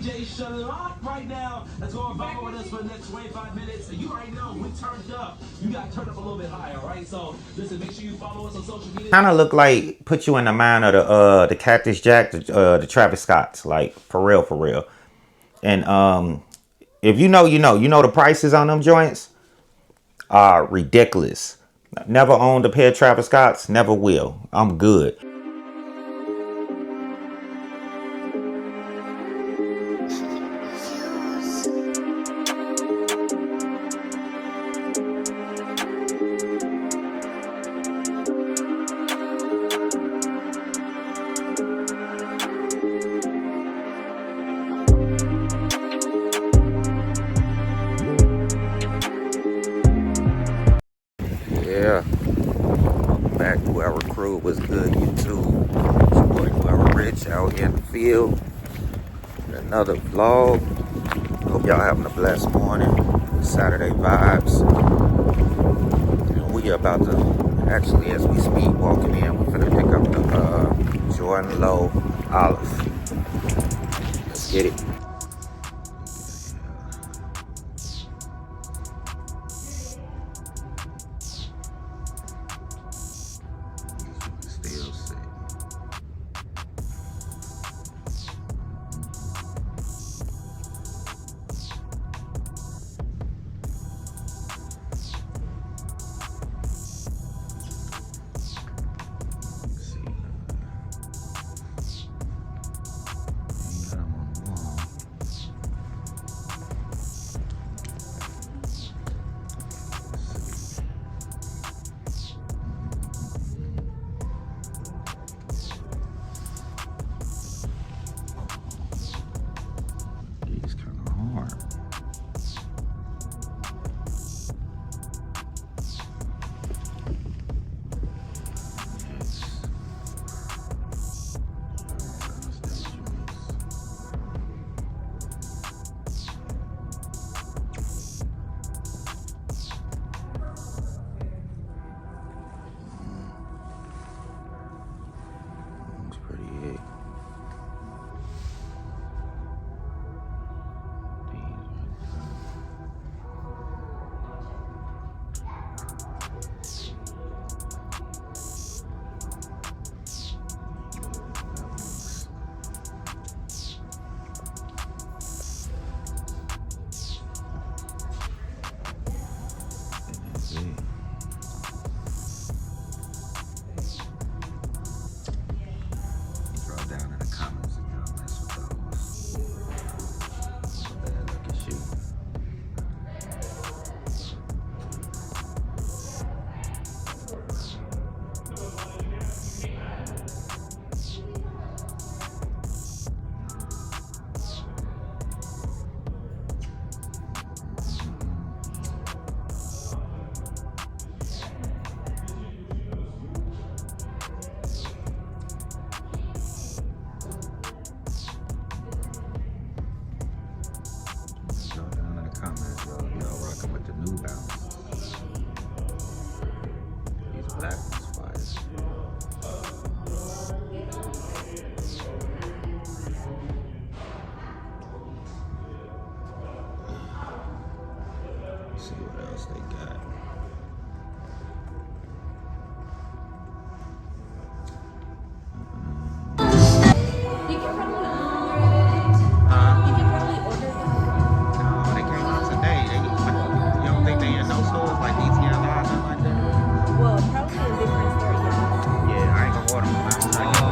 DJ, shut it off right now. Let's go and vibe with us for the next 25 minutes. You already know we turned up. You got turned up a little bit higher, all right? So listen, make sure you follow us on social media. Kind of look like, put you in the mind of the Cactus Jack, the Travis Scotts, like for real, for real. And if you know, you know the prices on them joints are ridiculous. Never owned a pair of Travis Scotts, never will. I'm good. Yeah, back to our crew was good, YouTube. It's your boy Whoever Rich out here in the field. Another vlog. Hope y'all having a blessed morning. Saturday vibes. And we are about to, actually as we speak, walking in, we're gonna pick up the Jordan Low Olive. Let's get it. Still sick. It's kind of hard. It's pretty big. Drop down in the comments if y'all mess with those. Bad luck at you. Drop down in the comments, y'all rocking with the New Balance. These black ones fire. Let's see what else they got. You can probably order it. You can probably order them. No, they came out today. You don't think they in no stores like DTLR or nothing like that? Well, probably in different stores, yeah. Yeah, I ain't gonna order them. I'm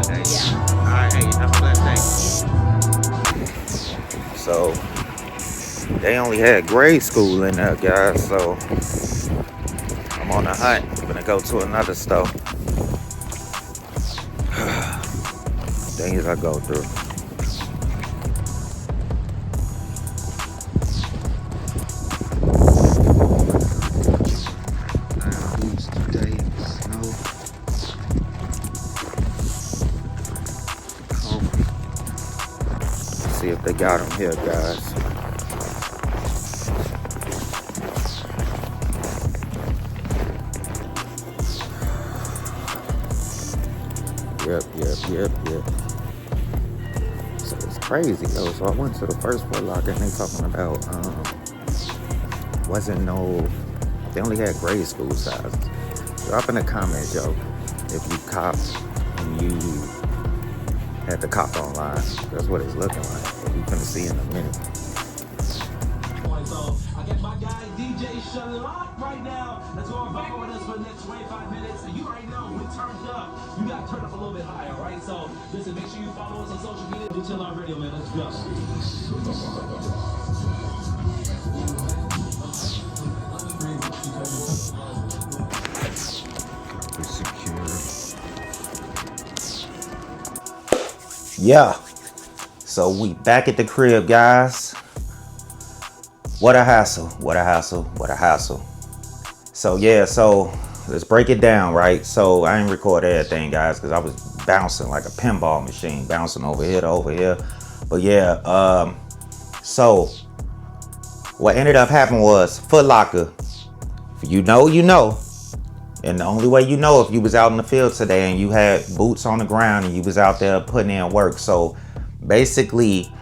today. Yeah. Alright, hey, have a blessed day. So, they only had grade school in there, guys, so I'm on the hunt. I'm gonna go to another store. Things I go through. Today, snow. See if they got them here, guys. Yep. So it's crazy though. So I went to the first Foot Locker and they talking about wasn't no, they only had grade school sizes. Drop in the comments, yo, if you copped and you had the cop online. That's what it's looking like. But we finna see in a minute. So I got my guy DJ Shalak right now. Let's go and vibe with us for the next 25 minutes. And you already know we turned up. You got to turn up a little bit higher, all right? So listen, make sure you follow us on social media. DJ Shalak Radio, man. Let's go. Yeah. So we back at the crib, guys. What a hassle. What a hassle. What a hassle. So yeah, so let's break it down, right? So I didn't record everything, guys, because I was bouncing like a pinball machine, bouncing over here to over here. But yeah, so what ended up happening was Foot Locker. If you know, you know. And the only way you know if you was out in the field today and you had boots on the ground and you was out there putting in work. So basically,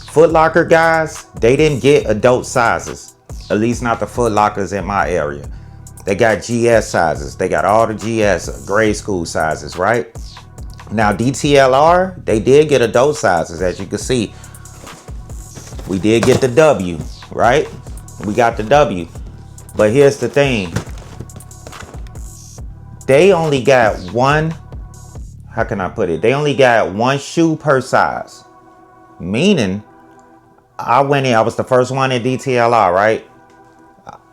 Foot Locker guys, they didn't get adult sizes. At least not the Foot Lockers in my area. They got GS sizes. They got all the GS grade school sizes, right? Now DTLR, they did get adult sizes, as you can see. We did get the W, right? We got the W. But here's the thing. They only got one, how can I put it? They only got one shoe per size. Meaning, I went in, I was the first one in DTLR, right?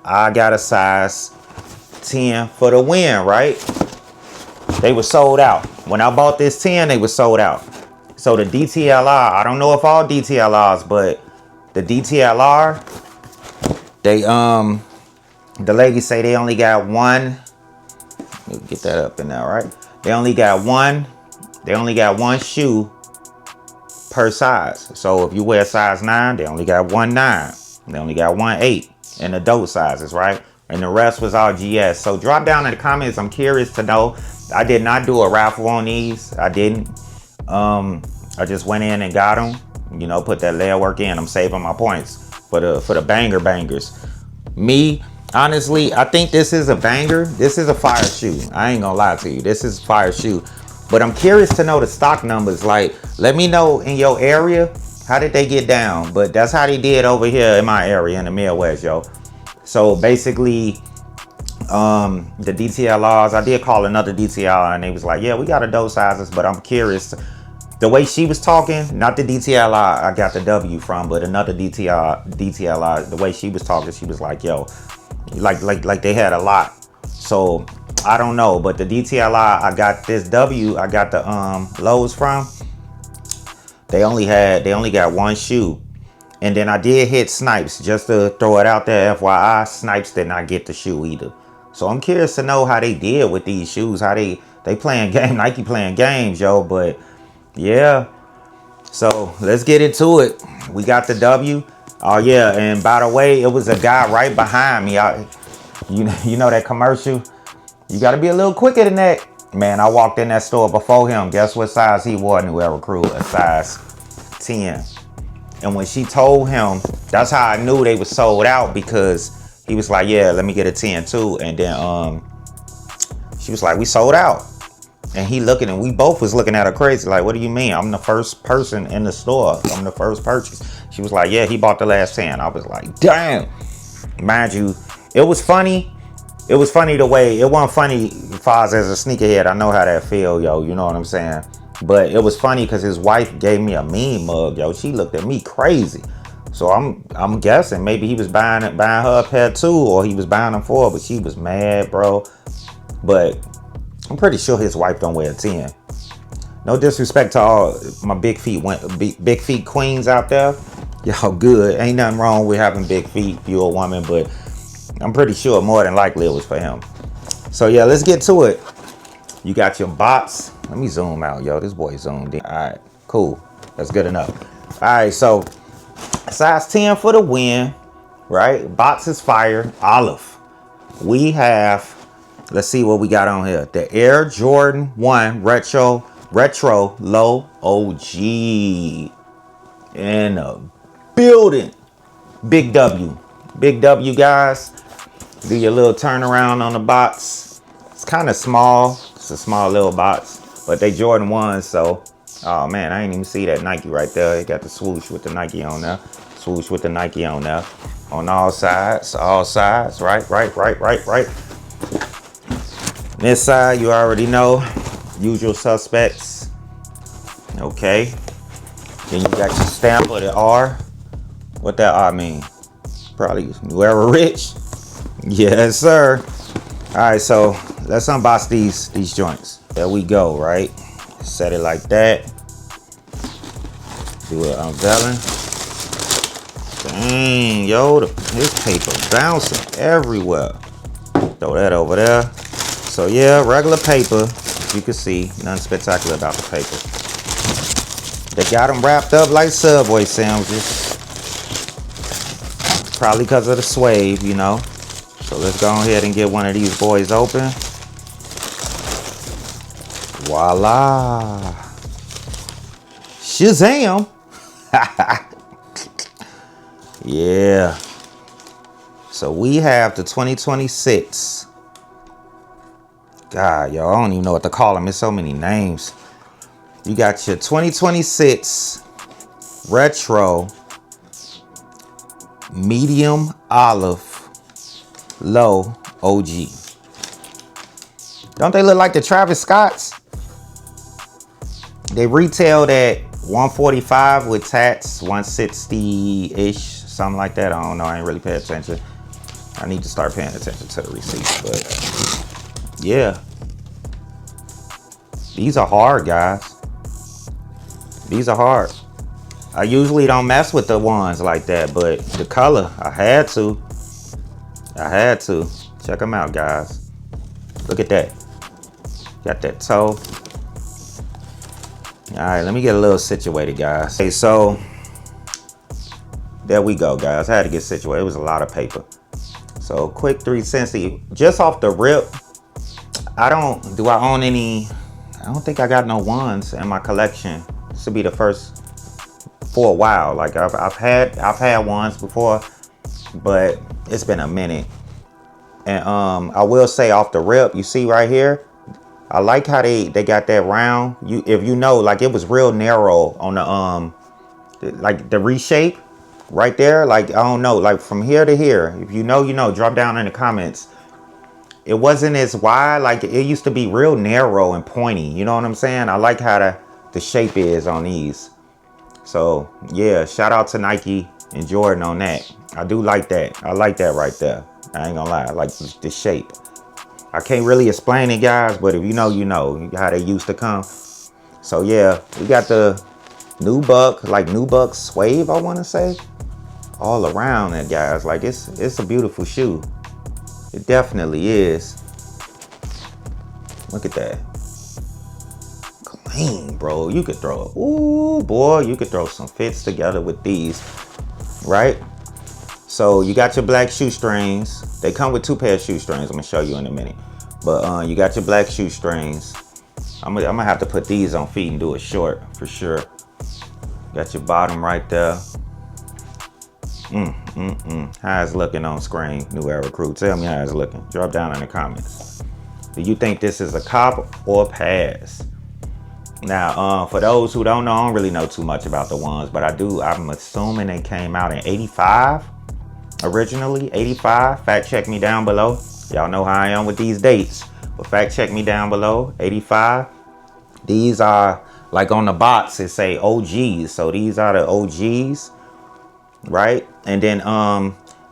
I got a size 10 for the win, right? They were sold out. When I bought this 10, they were sold out. So the DTLR, I don't know if all DTLRs, but the DTLR, they, the lady say they only got one. Let me get that up in there, right? They only got one shoe per size. So if you wear size 9, they only got 1 9. They only got 1 8 in adult sizes, right? And the rest was all GS. So drop down in the comments. I'm curious to know. I did not do a raffle on these. I didn't. I just went in and got them. You know, put that layer work in. I'm saving my points for the banger bangers. Me, honestly, I think this is a banger. This is a fire shoe. I ain't gonna lie to you. This is a fire shoe. But I'm curious to know the stock numbers. Like, let me know in your area, how did they get down? But that's how they did over here in my area in the Midwest, yo. So basically, the DTLRs, I did call another DTLR and they was like, yeah, we got adult sizes, but I'm curious. The way she was talking, not the DTLR I got the W from, but another DTLR, the way she was talking, she was like, yo, like they had a lot. So I don't know, but the DTLR I got this W, I got the Lowe's from, they only got one shoe. And then I did hit Snipes, just to throw it out there, FYI, Snipes did not get the shoe either. So I'm curious to know how they did with these shoes, how they playing game, Nike playing games, yo. But yeah, so let's get into it. We got the W. Oh yeah, and by the way, it was a guy right behind me. You know that commercial? You gotta be a little quicker than that. Man, I walked in that store before him. Guess what size he wore? New Era Crew, a size 10. And when she told him, that's how I knew they were sold out, because he was like, yeah, let me get a 10 too. And then she was like, we sold out. And he looking, and we both was looking at her crazy, like, what do you mean? I'm the first person in the store. I'm the first purchase. She was like, yeah, he bought the last 10. I was like, damn. Mind you, it was funny. It was funny the way, it wasn't funny as far as a sneakerhead. I know how that feel, yo. You know what I'm saying? But it was funny because his wife gave me a mean mug, yo. She looked at me crazy. So I'm guessing maybe he was buying her a pair too, or he was buying them for her, but she was mad, bro. But I'm pretty sure his wife don't wear a 10. No disrespect to all my big feet queens out there. Y'all good. Ain't nothing wrong with having big feet if you're a woman, but I'm pretty sure more than likely it was for him. So yeah, let's get to it. You got your bots. Let me zoom out, yo. This boy zoomed in. All right, cool. That's good enough. All right, so size 10 for the win, right? Bots is fire. Olive. We have, let's see what we got on here. The Air Jordan 1 Retro Low OG. in a building. Big W. Big W, guys. Do your little turnaround on the box. It's kind of small. It's a small little box. But they Jordan 1s, so... Oh, man, I didn't even see that Nike right there. It got the swoosh with the Nike on there. Swoosh with the Nike on there. On all sides. All sides. Right. This side, you already know. Usual suspects. Okay. Then you got your stamp of the R. What that R mean? Probably whoever rich. Yes, sir. All right, so let's unbox these joints. There we go, right? Set it like that. Do it unveiling. Dang, yo, this paper bouncing everywhere. Throw that over there. So yeah, regular paper. As you can see, nothing spectacular about the paper. They got them wrapped up like Subway sandwiches. Probably because of the suede, you know. So let's go ahead and get one of these boys open. Voila. Shazam. Yeah. So we have the 2026. God, y'all, I don't even know what to call them. There's so many names. You got your 2026 retro medium olive low OG. Don't they look like the Travis Scotts? They retailed at $145 with tats, $160-ish, something like that. I don't know. I ain't really paying attention. I need to start paying attention to the receipts, but yeah. These are hard, guys. These are hard. I usually don't mess with the ones like that, but the color, I had to. Check them out, guys. Look at that. Got that toe. All right, let me get a little situated, guys. Okay, so there we go, guys. I had to get situated. It was a lot of paper. So quick 360. Just off the rip, I don't own any. I don't think I got no ones in my collection. This will be the first for a while. Like I've had ones before, but it's been a minute. And I will say off the rip, you see right here, I like how they got that round. If you know, like it was real narrow on the like the reshape right there. Like I don't know, like from here to here. If you know, you know. Drop down in the comments. It wasn't as wide. Like it used to be real narrow and pointy. You know what I'm saying? I like how the shape is on these. So yeah, shout out to Nike and Jordan on that. I do like that. I like that right there. I ain't gonna lie. I like the shape. I can't really explain it, guys, but if you know, you know how they used to come. So yeah, we got the Nubuck suede, I want to say, all around that, guys. Like it's a beautiful shoe. It definitely is. Look at that. Clean, bro. You could throw it. Ooh, boy, you could throw some fits together with these, right? So you got your black shoestrings. They come with 2 pair of shoestrings. I'm gonna show you in a minute. But you got your black shoestrings. I'm gonna have to put these on feet and do it short for sure. Got your bottom right there. How it's looking on screen, New Era Crew? Tell me how it's looking. Drop down in the comments. Do you think this is a cop or pass? Now, for those who don't know, I don't really know too much about the ones, but I'm assuming they came out in 85. Originally 85. Fact check me down below. Y'all know how I am with these dates, but fact check me down below. 85. These are like on the box it say OGs, so these are the OGs, right? And then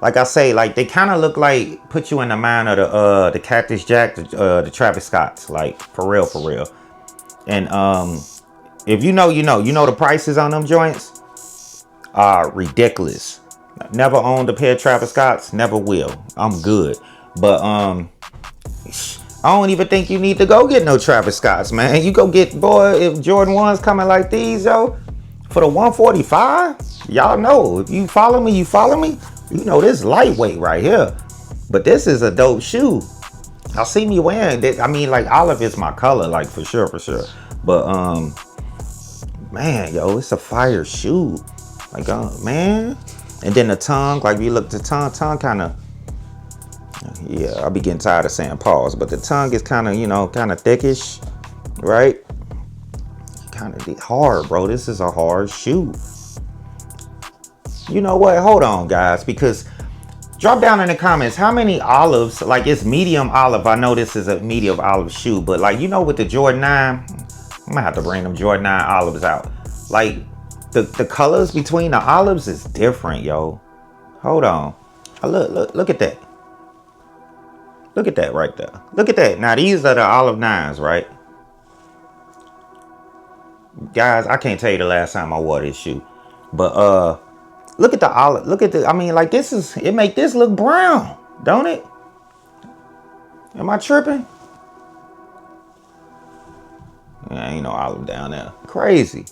like I say, like they kind of look like, put you in the mind of the Cactus Jack, the Travis Scotts, like for real. And if you know, you know the prices on them joints are ridiculous. Never owned a pair of Travis Scotts, never will. I'm good. But I don't even think you need to go get no Travis Scotts, man. You go get, boy, if Jordan 1s coming like these, yo, for the 145, y'all know. If you follow me, you know this lightweight right here. But this is a dope shoe. I'll see me wearing this. I mean, like olive is my color, like for sure. But man, yo, it's a fire shoe. Like, man. And then the tongue, like you look, the tongue kind of, yeah, I'll be getting tired of saying pause, but the tongue is kind of, you know, kind of thickish, right? Kind of hard, bro. This is a hard shoe. You know what? Hold on, guys, because drop down in the comments how many olives, like it's medium olive. I know this is a medium olive shoe, but like, you know, with the Jordan 9, I'm gonna have to bring them Jordan 9 olives out. Like the colors between the olives is different, yo. Hold on. Look at that. Look at that right there. Look at that. Now these are the olive 9s, right? Guys, I can't tell you the last time I wore this shoe. But look at the olive. Look at the, I mean, like this is, it make this look brown, don't it? Am I tripping? Ain't no olive down there. Crazy.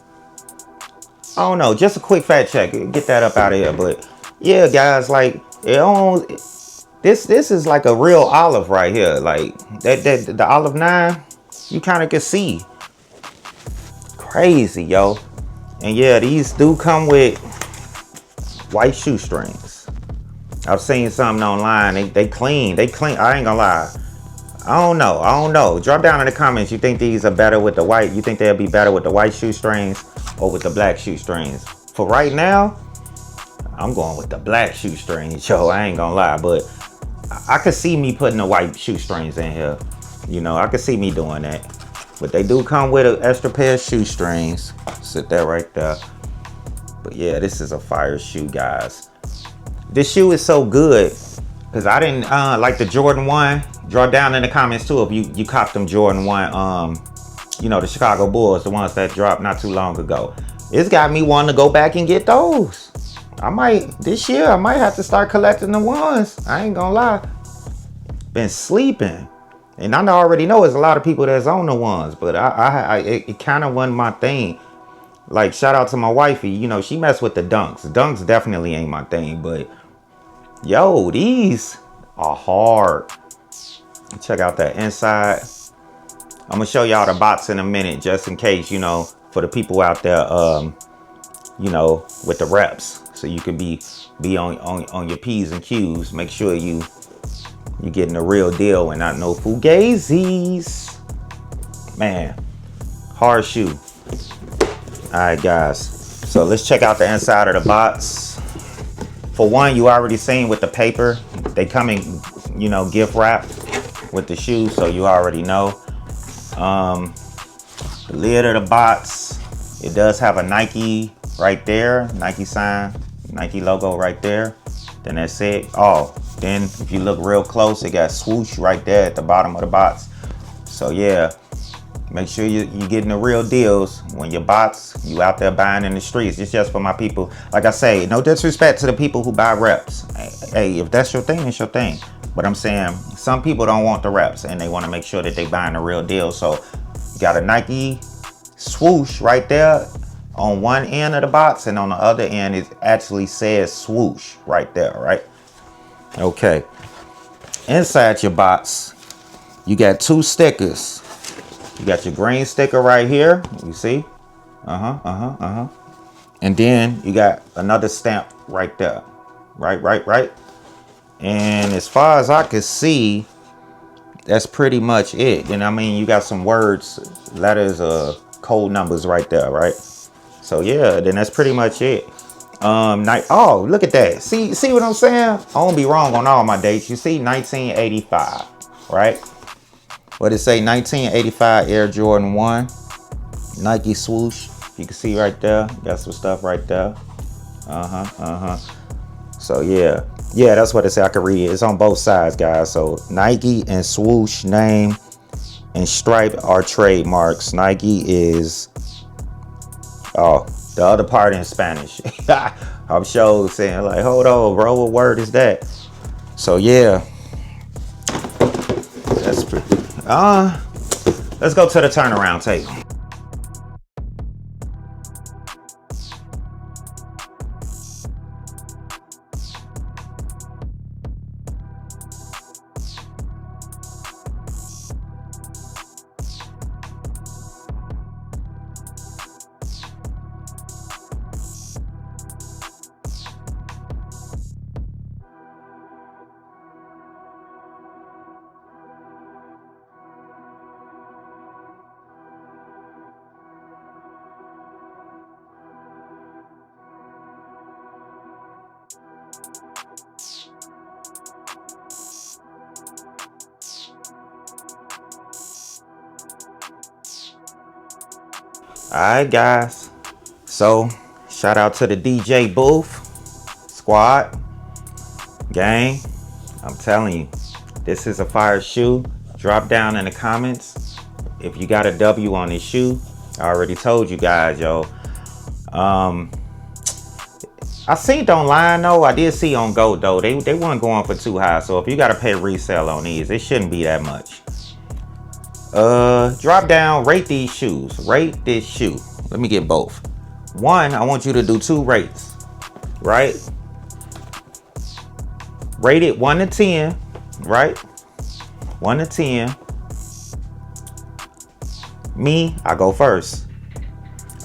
I don't know. Just a quick fact check. Get that up out of here. But yeah, guys, like this is like a real olive right here. Like that the olive 9, you kind of can see. Crazy, yo. And yeah, these do come with white shoestrings. I've seen something online. They clean. I ain't gonna lie. I don't know. Drop down in the comments. You think these are better with the white? You think they'll be better with the white shoestrings or with the black shoestrings? For right now, I'm going with the black shoestrings, yo. I ain't gonna lie, but I could see me putting the white shoestrings in here. You know, I could see me doing that. But they do come with an extra pair of shoestrings. Sit there right there. But yeah, this is a fire shoe, guys. This shoe is so good because I didn't like the Jordan 1. Draw down in the comments too if you copped them Jordan 1, you know, the Chicago Bulls, the ones that dropped not too long ago. It's got me wanting to go back and get those. This year I might have to start collecting the ones. I ain't gonna lie. Been sleeping. And I already know there's a lot of people that's on the ones, but it kind of wasn't my thing. Like, shout out to my wifey, you know, she messed with the Dunks. Dunks definitely ain't my thing, but yo, these are hard. Check out that inside. I'm gonna show y'all the box in a minute, just in case, you know, for the people out there, you know, with the reps, so you can be on your P's and Q's. Make sure you're getting the real deal and not no fugazis. Man, hard shoe. All right, guys. So let's check out the inside of the box. For one, you already seen with the paper, they come in, you know, gift wrap with the shoe, so you already know. The lid of the box, it does have a Nike right there, Nike sign, Nike logo right there. Then that's it. Oh, then if you look real close, it got swoosh right there at the bottom of the box. So yeah, make sure you're getting the real deals when your box, you out there buying in the streets. It's just for my people. Like I say, no disrespect to the people who buy reps. Hey, if that's your thing, it's your thing. But I'm saying some people don't want the reps and they want to make sure that they buying the real deal. So you got a Nike swoosh right there on one end of the box, and on the other end it actually says swoosh right there, right? Okay. Inside your box, you got 2 stickers. You got your green sticker right here. You see? And then you got another stamp right there. Right. And as far as I can see, that's pretty much it. And I mean, you got some words, letters, code numbers right there, right? So yeah, then that's pretty much it. Oh, look at that. See what I'm saying? I won't be wrong on all my dates. You see 1985, right? What it say? 1985 Air Jordan 1 Nike swoosh. You can see right there. Got some stuff right there. So yeah, that's what it say. I can read it. It's on both sides, guys. So Nike and swoosh name and stripe are trademarks. Nike is, oh, the other part in Spanish. I'm sure saying like, hold on, bro, what word is that? So yeah, that's pretty. Let's go to the turnaround tape. Alright, guys. So, shout out to the DJ booth, squad, gang. I'm telling you, this is a fire shoe. Drop down in the comments if you got a W on this shoe. I already told you guys, yo. I seen it online though. I did see on Go though. They weren't going for too high. So if you gotta pay resale on these, it shouldn't be that much. Drop down, rate these shoes. Rate this shoe. Let me get both. One, I want you to do 2 rates, right? Rate it 1 to 10, right? 1 to 10. Me, I go first.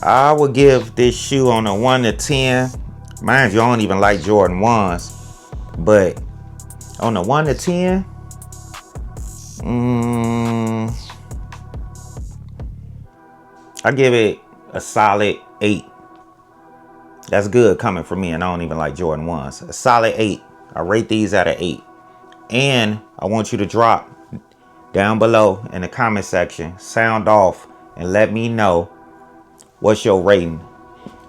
I would give this shoe on a 1 to 10. Mind you, I don't even like Jordan 1s. But on a 1 to 10, I give it a solid 8. That's good coming from me, and I don't even like Jordan 1s. A solid 8. I rate these at an 8. And I want you to drop down below in the comment section, sound off, and let me know what's your rating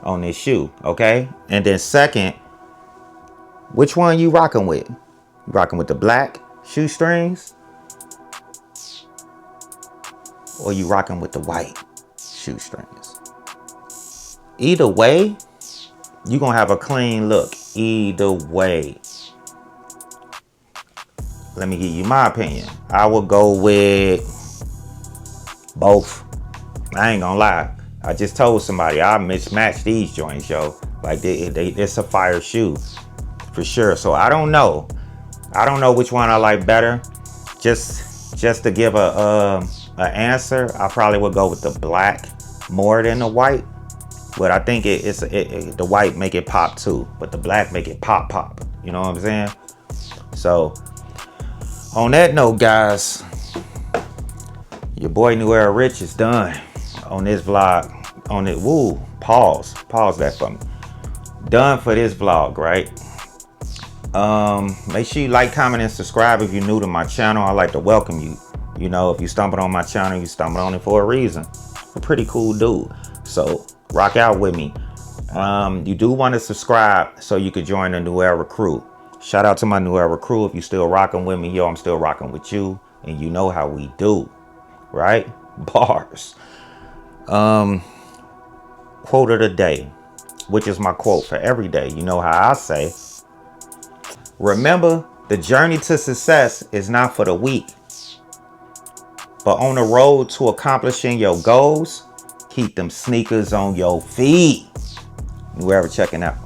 on this shoe, okay? And then second, which one you rocking with? You rocking with the black shoestrings? Or you rocking with the white shoestrings? Either way, you're gonna have a clean look. Either way. Let me give you my opinion. I will go with both. I ain't gonna lie. I just told somebody I mismatched these joints, yo. Like it's a fire shoe for sure. So I don't know. I don't know which one I like better. Just to give a answer, I probably would go with the black more than the white. But I think the white make it pop too, but the black make it pop. You know what I'm saying? So on that note, guys, your boy New Era Rich is done on this vlog. On it, woo, pause that for me. Done for this vlog, right? Make sure you like, comment, and subscribe if you're new to my channel. I like to welcome you. You know, if you stumbled on my channel, you stumbled on it for a reason. I'm a pretty cool dude. So rock out with me. You do want to subscribe so you could join the New Era crew. Shout out to my New Era crew. If you still rocking with me, yo, I'm still rocking with you. And you know how we do, right? Bars. Quote of the day, which is my quote for every day. You know how I say, remember, the journey to success is not for the weak, but on the road to accomplishing your goals, keep them sneakers on your feet. New Era checking out.